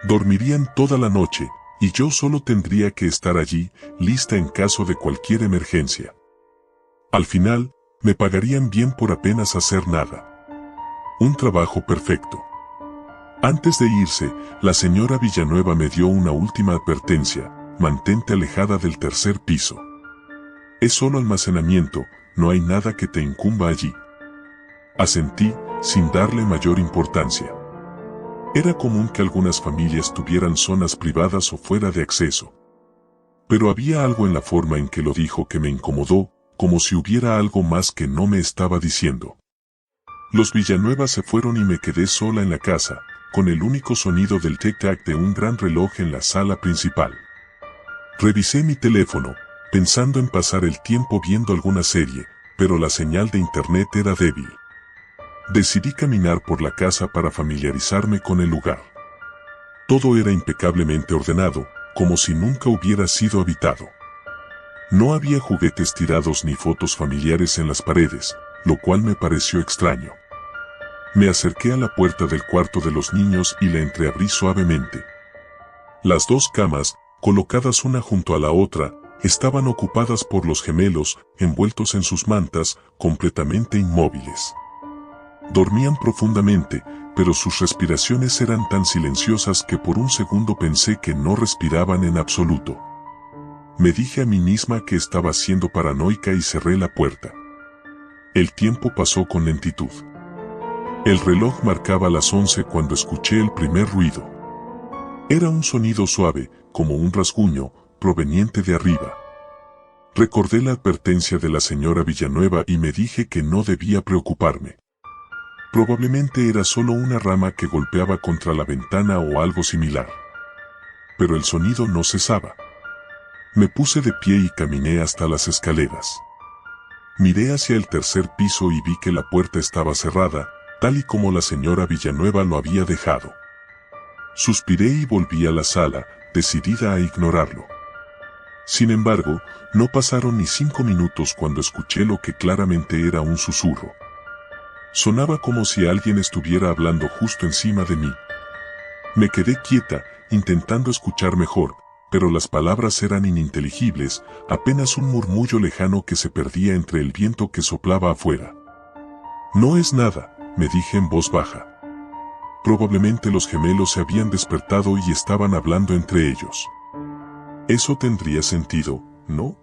[SPEAKER 2] Dormirían toda la noche, y yo solo tendría que estar allí, lista en caso de cualquier emergencia. Al final, me pagarían bien por apenas hacer nada. Un trabajo perfecto. Antes de irse, la señora Villanueva me dio una última advertencia: mantente alejada del tercer piso. Es solo almacenamiento, no hay nada que te incumba allí. Asentí, sin darle mayor importancia. Era común que algunas familias tuvieran zonas privadas o fuera de acceso. Pero había algo en la forma en que lo dijo que me incomodó, como si hubiera algo más que no me estaba diciendo. Los Villanueva se fueron y me quedé sola en la casa, con el único sonido del tic-tac de un gran reloj en la sala principal. Revisé mi teléfono, pensando en pasar el tiempo viendo alguna serie, pero la señal de internet era débil. Decidí caminar por la casa para familiarizarme con el lugar. Todo era impecablemente ordenado, como si nunca hubiera sido habitado. No había juguetes tirados ni fotos familiares en las paredes, lo cual me pareció extraño. Me acerqué a la puerta del cuarto de los niños y la entreabrí suavemente. Las 2 camas, colocadas una junto a la otra, estaban ocupadas por los gemelos, envueltos en sus mantas, completamente inmóviles. Dormían profundamente, pero sus respiraciones eran tan silenciosas que por un segundo pensé que no respiraban en absoluto. Me dije a mí misma que estaba siendo paranoica y cerré la puerta. El tiempo pasó con lentitud. El reloj marcaba las 11 cuando escuché el primer ruido. Era un sonido suave, como un rasguño, proveniente de arriba. Recordé la advertencia de la señora Villanueva y me dije que no debía preocuparme. Probablemente era solo una rama que golpeaba contra la ventana o algo similar. Pero el sonido no cesaba. Me puse de pie y caminé hasta las escaleras. Miré hacia el tercer piso y vi que la puerta estaba cerrada, tal y como la señora Villanueva lo había dejado. Suspiré y volví a la sala, decidida a ignorarlo. Sin embargo, no pasaron ni 5 minutos cuando escuché lo que claramente era un susurro. Sonaba como si alguien estuviera hablando justo encima de mí. Me quedé quieta, intentando escuchar mejor, pero las palabras eran ininteligibles, apenas un murmullo lejano que se perdía entre el viento que soplaba afuera. «No es nada», me dije en voz baja. Probablemente los gemelos se habían despertado y estaban hablando entre ellos. Eso tendría sentido, ¿no?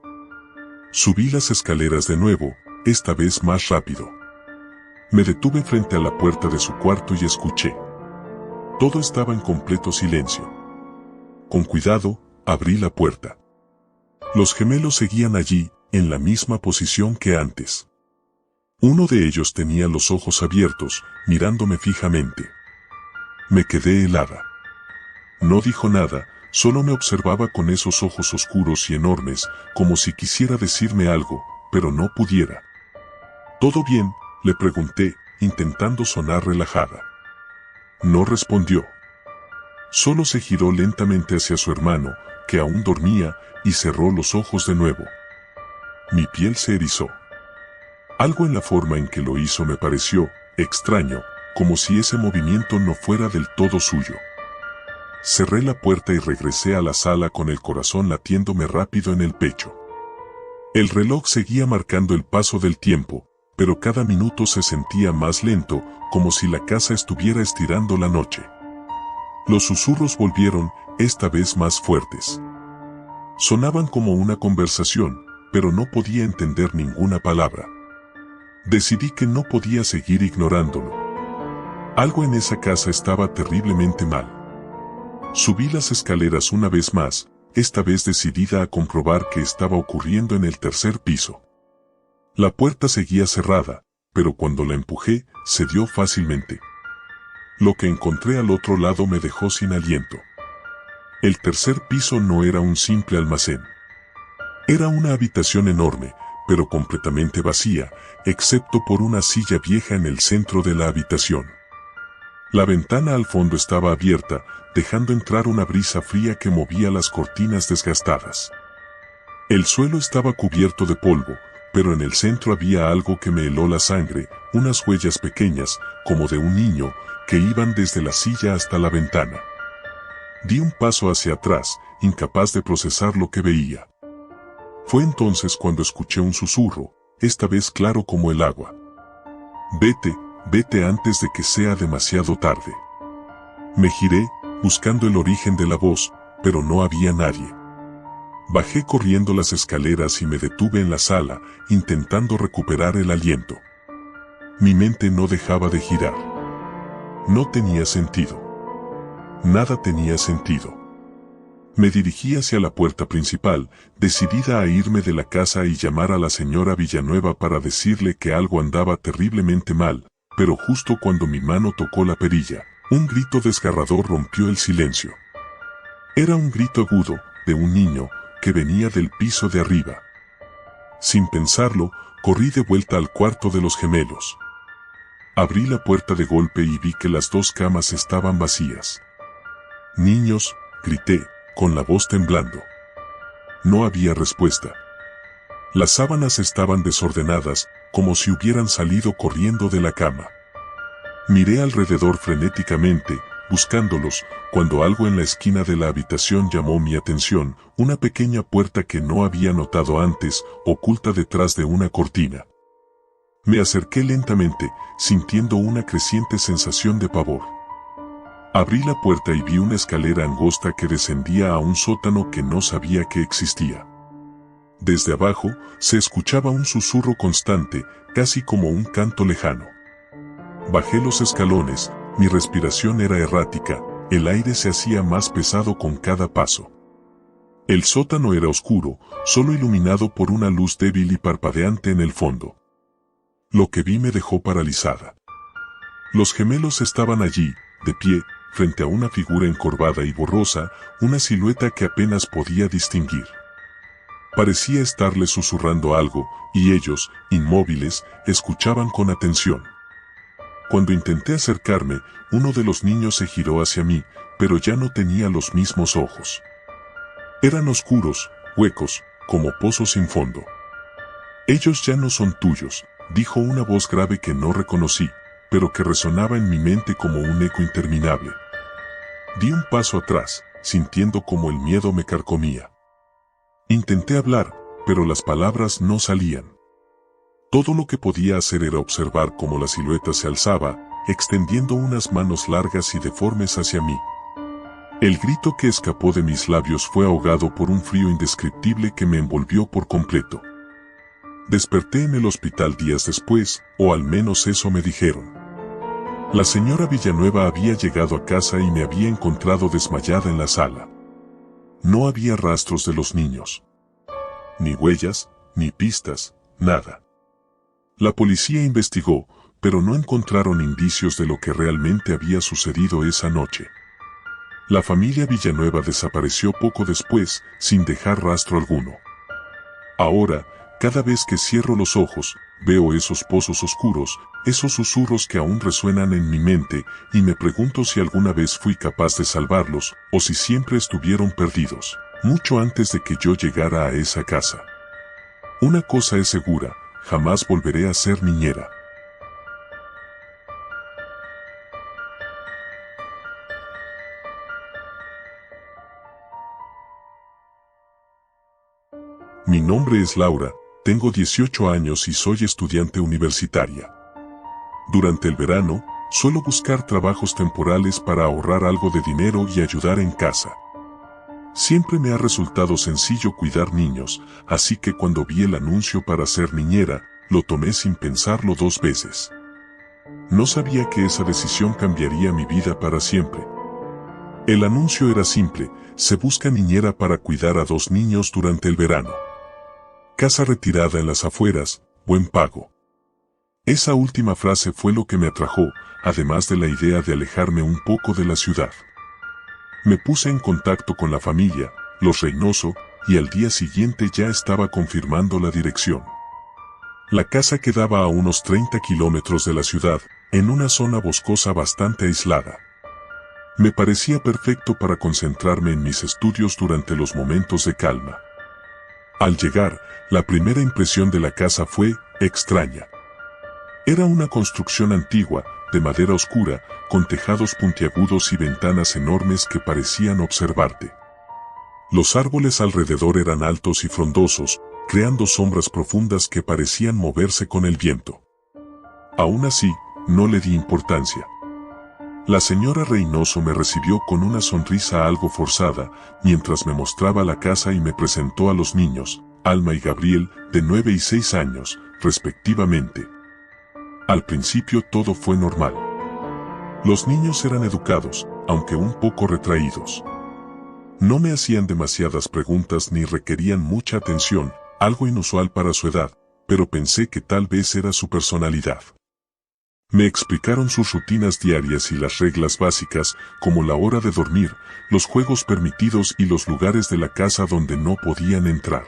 [SPEAKER 2] Subí las escaleras de nuevo, esta vez más rápido. Me detuve frente a la puerta de su cuarto y escuché. Todo estaba en completo silencio. Con cuidado, abrí la puerta. Los gemelos seguían allí, en la misma posición que antes. Uno de ellos tenía los ojos abiertos, mirándome fijamente. Me quedé helada. No dijo nada, solo me observaba con esos ojos oscuros y enormes, como si quisiera decirme algo, pero no pudiera. ¿Todo bien?, le pregunté, intentando sonar relajada. No respondió. Solo se giró lentamente hacia su hermano, que aún dormía, y cerró los ojos de nuevo. Mi piel se erizó. Algo en la forma en que lo hizo me pareció extraño, como si ese movimiento no fuera del todo suyo. Cerré la puerta y regresé a la sala con el corazón latiéndome rápido en el pecho. El reloj seguía marcando el paso del tiempo, pero cada minuto se sentía más lento, como si la casa estuviera estirando la noche. Los susurros volvieron, esta vez más fuertes. Sonaban como una conversación, pero no podía entender ninguna palabra. Decidí que no podía seguir ignorándolo. Algo en esa casa estaba terriblemente mal. Subí las escaleras una vez más, esta vez decidida a comprobar qué estaba ocurriendo en el tercer piso. La puerta seguía cerrada, pero cuando la empujé, cedió fácilmente. Lo que encontré al otro lado me dejó sin aliento. El tercer piso no era un simple almacén. Era una habitación enorme, pero completamente vacía, excepto por una silla vieja en el centro de la habitación. La ventana al fondo estaba abierta, dejando entrar una brisa fría que movía las cortinas desgastadas. El suelo estaba cubierto de polvo, pero en el centro había algo que me heló la sangre, unas huellas pequeñas, como de un niño, que iban desde la silla hasta la ventana. Di un paso hacia atrás, incapaz de procesar lo que veía. Fue entonces cuando escuché un susurro, esta vez claro como el agua. Vete, vete antes de que sea demasiado tarde. Me giré, buscando el origen de la voz, pero no había nadie. Bajé corriendo las escaleras y me detuve en la sala, intentando recuperar el aliento. Mi mente no dejaba de girar. No tenía sentido. Nada tenía sentido. Me dirigí hacia la puerta principal, decidida a irme de la casa y llamar a la señora Villanueva para decirle que algo andaba terriblemente mal, pero justo cuando mi mano tocó la perilla, un grito desgarrador rompió el silencio. Era un grito agudo, de un niño, que venía del piso de arriba. Sin pensarlo, corrí de vuelta al cuarto de los gemelos. Abrí la puerta de golpe y vi que las dos camas estaban vacías. «Niños», grité, con la voz temblando. No había respuesta. Las sábanas estaban desordenadas, como si hubieran salido corriendo de la cama. Miré alrededor frenéticamente, buscándolos, cuando algo en la esquina de la habitación llamó mi atención, una pequeña puerta que no había notado antes, oculta detrás de una cortina. Me acerqué lentamente, sintiendo una creciente sensación de pavor. Abrí la puerta y vi una escalera angosta que descendía a un sótano que no sabía que existía. Desde abajo, se escuchaba un susurro constante, casi como un canto lejano. Bajé los escalones, mi respiración era errática, el aire se hacía más pesado con cada paso. El sótano era oscuro, solo iluminado por una luz débil y parpadeante en el fondo. Lo que vi me dejó paralizada. Los gemelos estaban allí, de pie, frente a una figura encorvada y borrosa, una silueta que apenas podía distinguir. Parecía estarles susurrando algo, y ellos, inmóviles, escuchaban con atención. Cuando intenté acercarme, uno de los niños se giró hacia mí, pero ya no tenía los mismos ojos. Eran oscuros, huecos, como pozos sin fondo. «Ellos ya no son tuyos», dijo una voz grave que no reconocí, pero que resonaba en mi mente como un eco interminable. Di un paso atrás, sintiendo como el miedo me carcomía. Intenté hablar, pero las palabras no salían. Todo lo que podía hacer era observar cómo la silueta se alzaba, extendiendo unas manos largas y deformes hacia mí. El grito que escapó de mis labios fue ahogado por un frío indescriptible que me envolvió por completo. Desperté en el hospital días después, o al menos eso me dijeron. La señora Villanueva había llegado a casa y me había encontrado desmayada en la sala. No había rastros de los niños. Ni huellas, ni pistas, nada. La policía investigó, pero no encontraron indicios de lo que realmente había sucedido esa noche. La familia Villanueva desapareció poco después, sin dejar rastro alguno. Ahora, cada vez que cierro los ojos, veo esos pozos oscuros, esos susurros que aún resuenan en mi mente, y me pregunto si alguna vez fui capaz de salvarlos, o si siempre estuvieron perdidos, mucho antes de que yo llegara a esa casa. Una cosa es segura, jamás volveré a ser niñera. Mi nombre es Laura, tengo 18 años y soy estudiante universitaria. Durante el verano, suelo buscar trabajos temporales para ahorrar algo de dinero y ayudar en casa. Siempre me ha resultado sencillo cuidar niños, así que cuando vi el anuncio para ser niñera, lo tomé sin pensarlo 2 veces. No sabía que esa decisión cambiaría mi vida para siempre. El anuncio era simple: se busca niñera para cuidar a 2 niños durante el verano. Casa retirada en las afueras, buen pago. Esa última frase fue lo que me atrajo, además de la idea de alejarme un poco de la ciudad. Me puse en contacto con la familia, los Reynoso, y al día siguiente ya estaba confirmando la dirección. La casa quedaba a unos 30 kilómetros de la ciudad, en una zona boscosa bastante aislada. Me parecía perfecto para concentrarme en mis estudios durante los momentos de calma. Al llegar, la primera impresión de la casa fue extraña. Era una construcción antigua, de madera oscura, con tejados puntiagudos y ventanas enormes que parecían observarte. Los árboles alrededor eran altos y frondosos, creando sombras profundas que parecían moverse con el viento. Aún así, no le di importancia. La señora Reynoso me recibió con una sonrisa algo forzada, mientras me mostraba la casa y me presentó a los niños, Alma y Gabriel, de 9 y 6 años, respectivamente. Al principio todo fue normal. Los niños eran educados, aunque un poco retraídos. No me hacían demasiadas preguntas ni requerían mucha atención, algo inusual para su edad, pero pensé que tal vez era su personalidad. Me explicaron sus rutinas diarias y las reglas básicas, como la hora de dormir, los juegos permitidos y los lugares de la casa donde no podían entrar.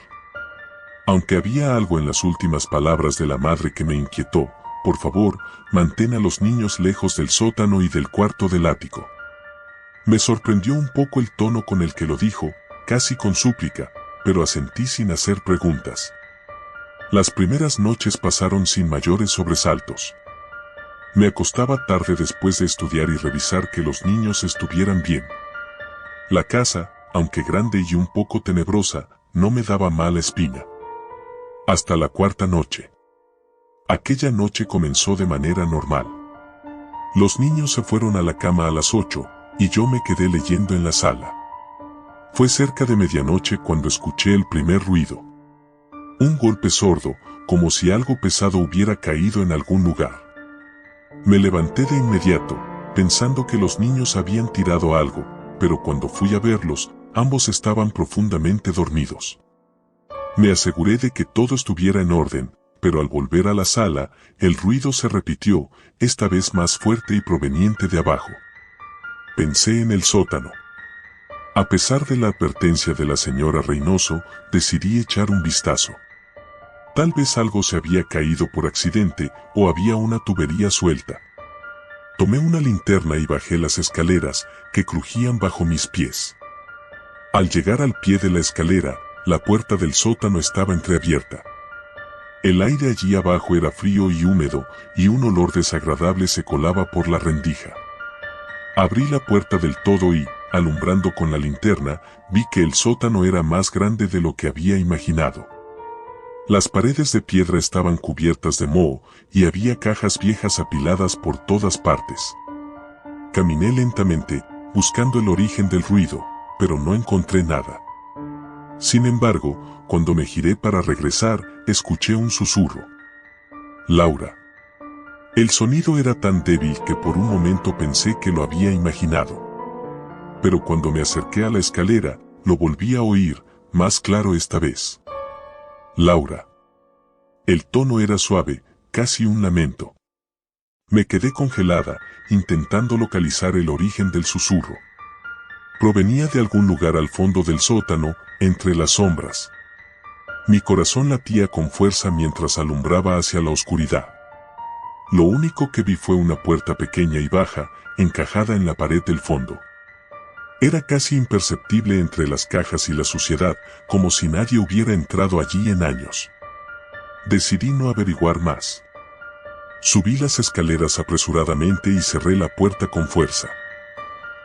[SPEAKER 2] Aunque había algo en las últimas palabras de la madre que me inquietó: por favor, mantén a los niños lejos del sótano y del cuarto del ático. Me sorprendió un poco el tono con el que lo dijo, casi con súplica, pero asentí sin hacer preguntas. Las primeras noches pasaron sin mayores sobresaltos. Me acostaba tarde después de estudiar y revisar que los niños estuvieran bien. La casa, aunque grande y un poco tenebrosa, no me daba mala espina. Hasta la 4ª noche. Aquella noche comenzó de manera normal. Los niños se fueron a la cama a las 8, y yo me quedé leyendo en la sala. Fue cerca de medianoche cuando escuché el primer ruido. Un golpe sordo, como si algo pesado hubiera caído en algún lugar. Me levanté de inmediato, pensando que los niños habían tirado algo, pero cuando fui a verlos, ambos estaban profundamente dormidos. Me aseguré de que todo estuviera en orden, pero al volver a la sala, el ruido se repitió, esta vez más fuerte y proveniente de abajo. Pensé en el sótano. A pesar de la advertencia de la señora Reynoso, decidí echar un vistazo. Tal vez algo se había caído por accidente, o había una tubería suelta. Tomé una linterna y bajé las escaleras, que crujían bajo mis pies. Al llegar al pie de la escalera, la puerta del sótano estaba entreabierta. El aire allí abajo era frío y húmedo, y un olor desagradable se colaba por la rendija. Abrí la puerta del todo y, alumbrando con la linterna, vi que el sótano era más grande de lo que había imaginado. Las paredes de piedra estaban cubiertas de moho y había cajas viejas apiladas por todas partes. Caminé lentamente, buscando el origen del ruido, pero no encontré nada. Sin embargo, cuando me giré para regresar, escuché un susurro. Laura. El sonido era tan débil que por un momento pensé que lo había imaginado. Pero cuando me acerqué a la escalera, lo volví a oír, más claro esta vez. Laura. El tono era suave, casi un lamento. Me quedé congelada, intentando localizar el origen del susurro. Provenía de algún lugar al fondo del sótano, entre las sombras. Mi corazón latía con fuerza mientras alumbraba hacia la oscuridad. Lo único que vi fue una puerta pequeña y baja, encajada en la pared del fondo. Era casi imperceptible entre las cajas y la suciedad, como si nadie hubiera entrado allí en años. Decidí no averiguar más. Subí las escaleras apresuradamente y cerré la puerta con fuerza.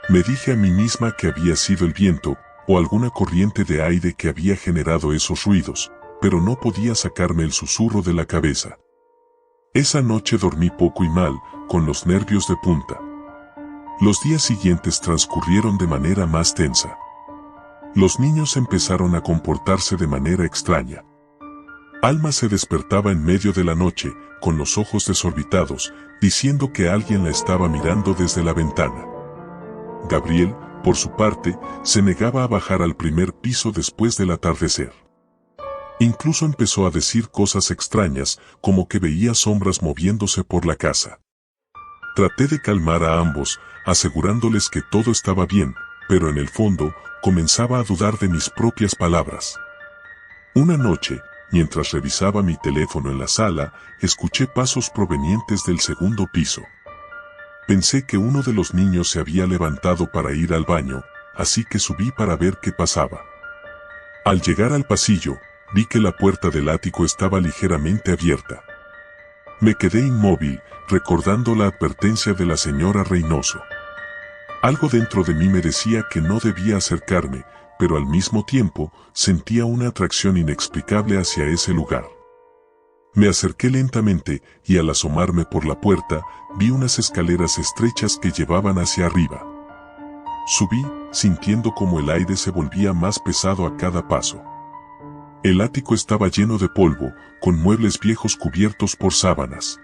[SPEAKER 2] Me dije a mí misma que había sido el viento, o alguna corriente de aire que había generado esos ruidos, pero no podía sacarme el susurro de la cabeza. Esa noche dormí poco y mal, con los nervios de punta. Los días siguientes transcurrieron de manera más tensa. Los niños empezaron a comportarse de manera extraña. Alma se despertaba en medio de la noche, con los ojos desorbitados, diciendo que alguien la estaba mirando desde la ventana. Gabriel, por su parte, se negaba a bajar al primer piso después del atardecer. Incluso empezó a decir cosas extrañas, como que veía sombras moviéndose por la casa. Traté de calmar a ambos, asegurándoles que todo estaba bien, pero en el fondo, comenzaba a dudar de mis propias palabras. Una noche, mientras revisaba mi teléfono en la sala, escuché pasos provenientes del segundo piso. Pensé que uno de los niños se había levantado para ir al baño, así que subí para ver qué pasaba. Al llegar al pasillo, vi que la puerta del ático estaba ligeramente abierta. Me quedé inmóvil, recordando la advertencia de la señora Reynoso. Algo dentro de mí me decía que no debía acercarme, pero al mismo tiempo sentía una atracción inexplicable hacia ese lugar. Me acerqué lentamente y al asomarme por la puerta, vi unas escaleras estrechas que llevaban hacia arriba. Subí, sintiendo como el aire se volvía más pesado a cada paso. El ático estaba lleno de polvo, con muebles viejos cubiertos por sábanas.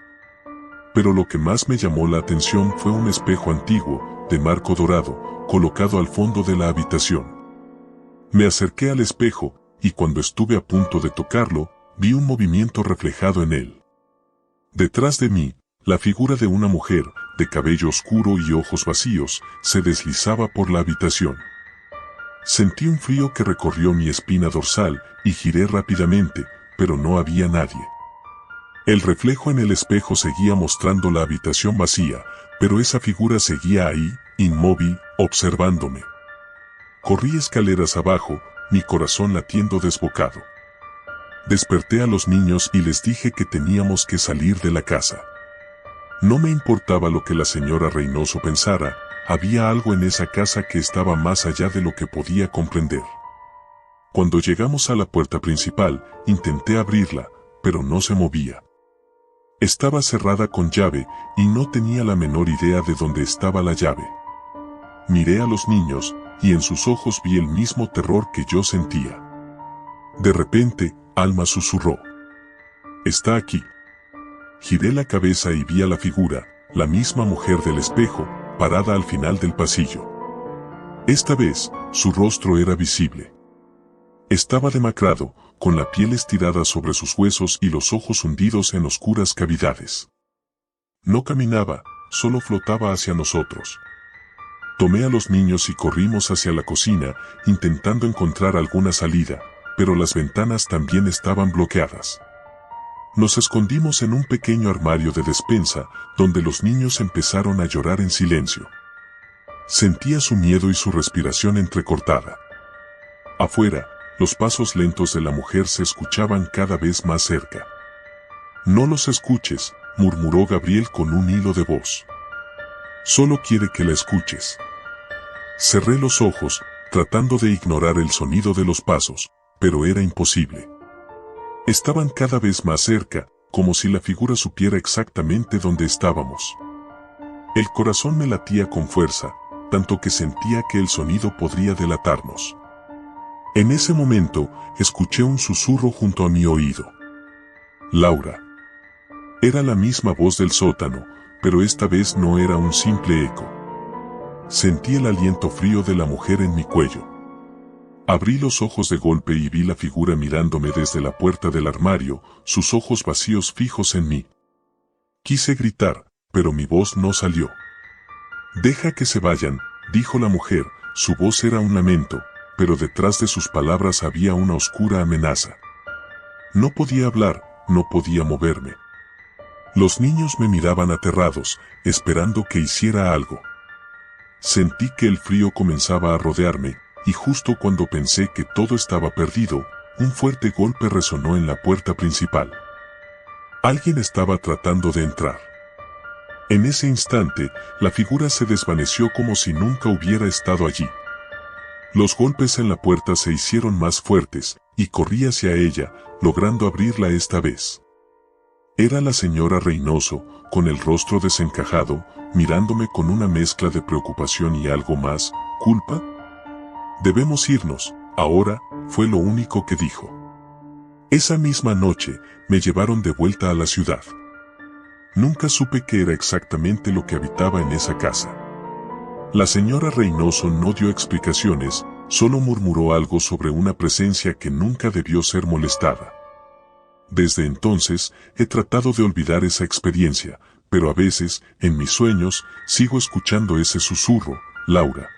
[SPEAKER 2] Pero lo que más me llamó la atención fue un espejo antiguo, de marco dorado, colocado al fondo de la habitación. Me acerqué al espejo, y cuando estuve a punto de tocarlo, vi un movimiento reflejado en él. Detrás de mí, la figura de una mujer, de cabello oscuro y ojos vacíos, se deslizaba por la habitación. Sentí un frío que recorrió mi espina dorsal y giré rápidamente, pero no había nadie. El reflejo en el espejo seguía mostrando la habitación vacía, pero esa figura seguía ahí, inmóvil, observándome. Corrí escaleras abajo, mi corazón latiendo desbocado. Desperté a los niños y les dije que teníamos que salir de la casa. No me importaba lo que la señora Reynoso pensara, había algo en esa casa que estaba más allá de lo que podía comprender. Cuando llegamos a la puerta principal, intenté abrirla, pero no se movía. Estaba cerrada con llave y no tenía la menor idea de dónde estaba la llave. Miré a los niños y en sus ojos vi el mismo terror que yo sentía. De repente, Alma susurró: «Está aquí». Giré la cabeza y vi a la figura, la misma mujer del espejo, parada al final del pasillo. Esta vez, su rostro era visible. Estaba demacrado, con la piel estirada sobre sus huesos y los ojos hundidos en oscuras cavidades. No caminaba, solo flotaba hacia nosotros. Tomé a los niños y corrimos hacia la cocina, intentando encontrar alguna salida, pero las ventanas también estaban bloqueadas. Nos escondimos en un pequeño armario de despensa, donde los niños empezaron a llorar en silencio. Sentía su miedo y su respiración entrecortada. Afuera, los pasos lentos de la mujer se escuchaban cada vez más cerca. «No los escuches», murmuró Gabriel con un hilo de voz. «Solo quiere que la escuches». Cerré los ojos, tratando de ignorar el sonido de los pasos, pero era imposible. Estaban cada vez más cerca, como si la figura supiera exactamente dónde estábamos. El corazón me latía con fuerza, tanto que sentía que el sonido podría delatarnos. En ese momento, escuché un susurro junto a mi oído. Laura. Era la misma voz del sótano, pero esta vez no era un simple eco. Sentí el aliento frío de la mujer en mi cuello. Abrí los ojos de golpe y vi la figura mirándome desde la puerta del armario, sus ojos vacíos fijos en mí. Quise gritar, pero mi voz no salió. «Deja que se vayan», dijo la mujer, su voz era un lamento, pero detrás de sus palabras había una oscura amenaza. No podía hablar, no podía moverme. Los niños me miraban aterrados, esperando que hiciera algo. Sentí que el frío comenzaba a rodearme, y justo cuando pensé que todo estaba perdido, un fuerte golpe resonó en la puerta principal. Alguien estaba tratando de entrar. En ese instante, la figura se desvaneció como si nunca hubiera estado allí. Los golpes en la puerta se hicieron más fuertes, y corrí hacia ella, logrando abrirla esta vez. Era la señora Reynoso, con el rostro desencajado, mirándome con una mezcla de preocupación y algo más. ¿Culpa? «Debemos irnos, ahora», fue lo único que dijo. Esa misma noche, me llevaron de vuelta a la ciudad. Nunca supe qué era exactamente lo que habitaba en esa casa. La señora Reynoso no dio explicaciones, solo murmuró algo sobre una presencia que nunca debió ser molestada. Desde entonces, he tratado de olvidar esa experiencia, pero a veces, en mis sueños, sigo escuchando ese susurro. «Laura».